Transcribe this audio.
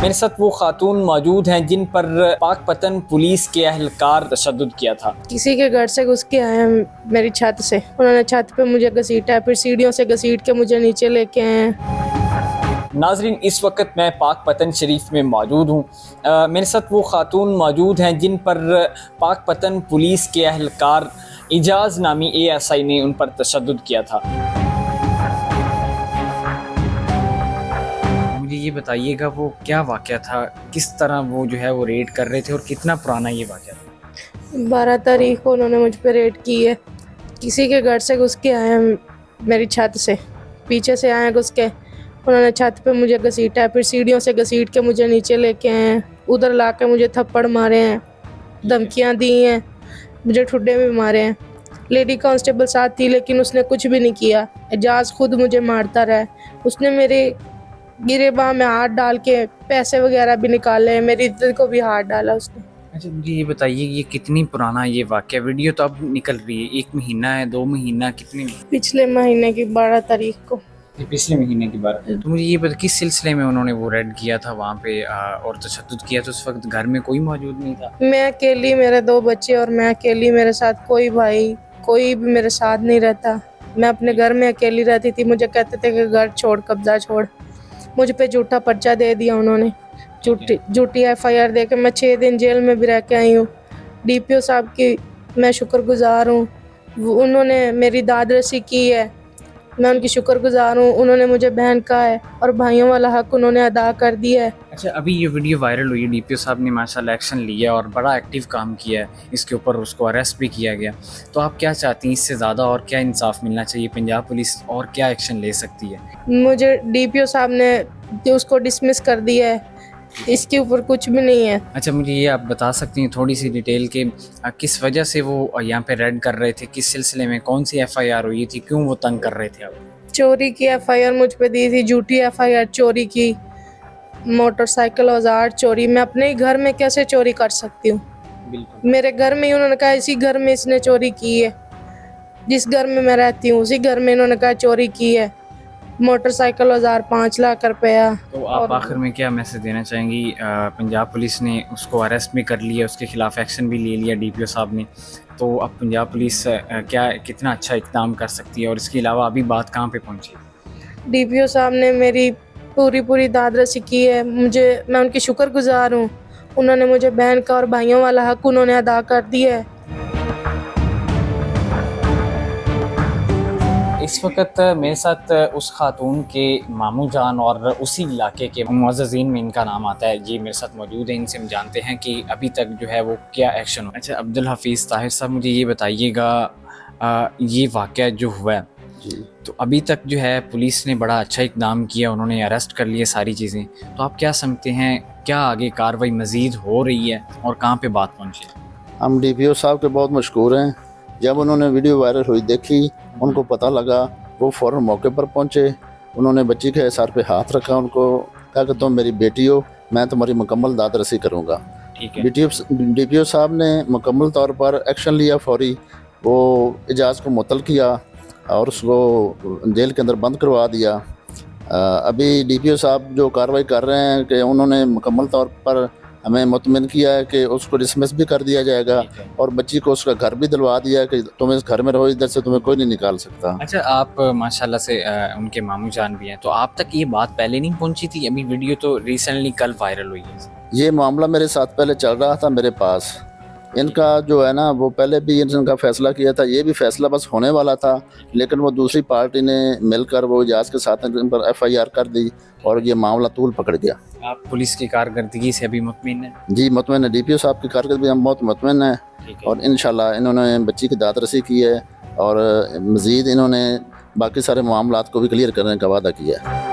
मेरे साथ वो खातून मौजूद हैं जिन पर पाकपतन पुलिस के अहलकार तशद्दुद किया था। किसी के घर से घुस के आए हैं मेरी छत से। उन्होंने छत पे मुझे घसीटा, फिर सीढ़ियों से घसीट के मुझे नीचे लेके आए हैं। नाजरीन, इस वक्त मैं पाकपतन शरीफ में मौजूद हूँ। मेरे साथ वो खातून मौजूद हैं जिन पर पाकपतन पुलिस के अहलकार इजाज़ नामी ASI ने उन पर तशद्दुद किया था। मुझे ये बताइएगा वो क्या वाक़या था, किस तरह वो जो है वो रेड कर रहे थे और कितना पुराना ये वाक़या था? 12 तारीख को उन्होंने मुझ पे रेड की है। किसी के घर से घुस के आए हैं मेरी छत से, पीछे से आए हैं घुस के। उन्होंने छत पे मुझे घसीटा, फिर सीढ़ियों से घसीट के मुझे नीचे लेके आए हैं। उधर ला के मुझे थप्पड़ मारे हैं, धमकियाँ दी हैं, मुझे ठुड्डे भी मारे हैं। लेडी कांस्टेबल साथ थी लेकिन उसने कुछ भी नहीं किया। एजाज खुद मुझे मारता रहा। उसने मेरे गिरेबान में हाथ डाल के पैसे वगैरह भी निकाले, मेरी इज्जत को भी हाथ डाला उसने। अच्छा, मुझे ये बताइए ये कितनी पुराना ये वाक़या? वीडियो तो अब निकल रही है, 1 महीना है, 2 महीना, कितनी? पिछले महीने की 12 तारीख को। ये पिछले महीने की बात है। तो मुझे ये बता किस सिलसिले में उन्होंने वो रेड किया था वहाँ पे और तशद्दुद किया था? उस वक्त घर में कोई मौजूद नहीं था? मैं अकेली, मेरे 2 बच्चे और मैं अकेली, मेरे साथ कोई भाई कोई भी मेरे साथ नहीं रहता। मैं अपने घर में अकेली रहती थी। मुझे कहते थे कि घर छोड़, कब्जा छोड़। मुझ पे झूठा पर्चा दे दिया उन्होंने, झूठी FIR दे के मैं 6 दिन जेल में भी रह के आई हूँ। DPO साहब की मैं शुक्रगुजार हूँ। उन्होंने मेरी दादरसी की है, मैं उनकी शुक्रगुजार हूँ। उन्होंने मुझे बहन कहा है और भाइयों वाला हक उन्होंने अदा कर दिया है। अच्छा, अभी ये वीडियो वायरल हुई है, DPO साहब ने माशाल्लाह एक्शन लिया और बड़ा एक्टिव काम किया है इसके ऊपर, उसको अरेस्ट भी किया गया। तो आप क्या चाहती हैं इससे ज़्यादा और क्या इंसाफ मिलना चाहिए? पंजाब पुलिस और क्या एक्शन ले सकती है? मुझे DPO साहब ने उसको डिसमिस कर दिया है, इसके ऊपर कुछ भी नहीं है। अच्छा, मुझे ये आप बता सकती हैं थोड़ी सी डिटेल के किस वजह से वो यहाँ पे रेड कर रहे थे, किस सिलसिले में, कौन सी FIR हुई थी, क्यों वो तंग कर रहे थे आप? चोरी की FIR मुझ पे दी थी, झूठी FIR चोरी की, मोटरसाइकिल औजार चोरी। मैं अपने ही घर में कैसे चोरी कर सकती हूँ? बिल्कुल। मेरे घर में ही उन्होंने कहा इसी घर में इसने चोरी की है। जिस घर में मैं रहती हूँ उसी घर में इन्होंने कहा चोरी की है। मोटरसाइकिल औजार 5 लाख रुपया। तो आप आखिर में क्या मैसेज देना चाहेंगी? पंजाब पुलिस ने उसको अरेस्ट भी कर लिया, उसके खिलाफ एक्शन भी ले लिया DPO साहब ने, तो अब पंजाब पुलिस क्या कितना अच्छा इक़दाम कर सकती है और इसके अलावा अभी बात कहाँ पे पहुँची? DPO साहब ने मेरी पूरी दादरसी की है। मैं उनकी शुक्रगुजार हूँ। उन्होंने मुझे बहन का और भाइयों वाला हक उन्होंने अदा कर दिया है। इस वक्त मेरे साथ उस खातून के मामू जान और उसी इलाके के मुअज़्ज़ज़ीन में इनका नाम आता है, ये मेरे साथ मौजूद है। इनसे हम जानते हैं कि अभी तक जो है वो क्या एक्शन हो। अच्छा, अब्दुल हफीज़ ताहिर साहब, मुझे ये बताइएगा ये वाक़या जो हुआ है जी, तो अभी तक जो है पुलिस ने बड़ा अच्छा इक़दाम किया, उन्होंने अरेस्ट कर लिए सारी चीज़ें, तो आप क्या समझते हैं क्या आगे कार्रवाई मज़ीद हो रही है और कहाँ पे बात पहुँची? हम DPO साहब के बहुत मशहूर हैं। जब उन्होंने वीडियो वायरल हुई देखी, उनको पता लगा, वो फ़ौरन मौके पर पहुंचे। उन्होंने बच्ची के सर पे हाथ रखा, उनको कहा कि तुम मेरी बेटी हो, मैं तुम्हारी मुकम्मल दादरसी करूँगा। ठीक है। DPO साहब ने मुकम्मल तौर पर एक्शन लिया फौरी। वो एजाज़ को मुअत्तल किया और उसको जेल के अंदर बंद करवा दिया। अभी DPO साहब जो कार्रवाई कर रहे हैं कि उन्होंने मुकम्मल तौर पर हमें मुतमिन किया है कि उसको डिसमिस भी कर दिया जाएगा और बच्ची को उसका घर भी दिलवा दिया कि तुम इस घर में रहो, इधर से तुम्हें कोई नहीं निकाल सकता। अच्छा, आप माशाल्लाह से उनके मामू जान भी हैं, तो आप तक ये बात पहले नहीं पहुंची थी? अभी वीडियो तो रिसेंटली कल वायरल हुई है। ये मामला मेरे साथ पहले चल रहा था मेरे पास। इनका जो है ना, वो पहले भी इनका फ़ैसला किया था, ये भी फ़ैसला बस होने वाला था, लेकिन वो दूसरी पार्टी ने मिलकर वो इजाज़ के साथ इन पर FIR कर दी और ये मामला तूल पकड़ गया। आप पुलिस की कारकर्दगी से अभी मुतमिन हैं? जी मुतमिन है, DPO साहब की कारकर्दगी हम बहुत मुतमिन हैं और इंशाल्लाह इन्होंने बच्ची की दादरसी की है और मज़ीद इन्होंने बाकी सारे मामलात को भी क्लियर करने का वादा किया है।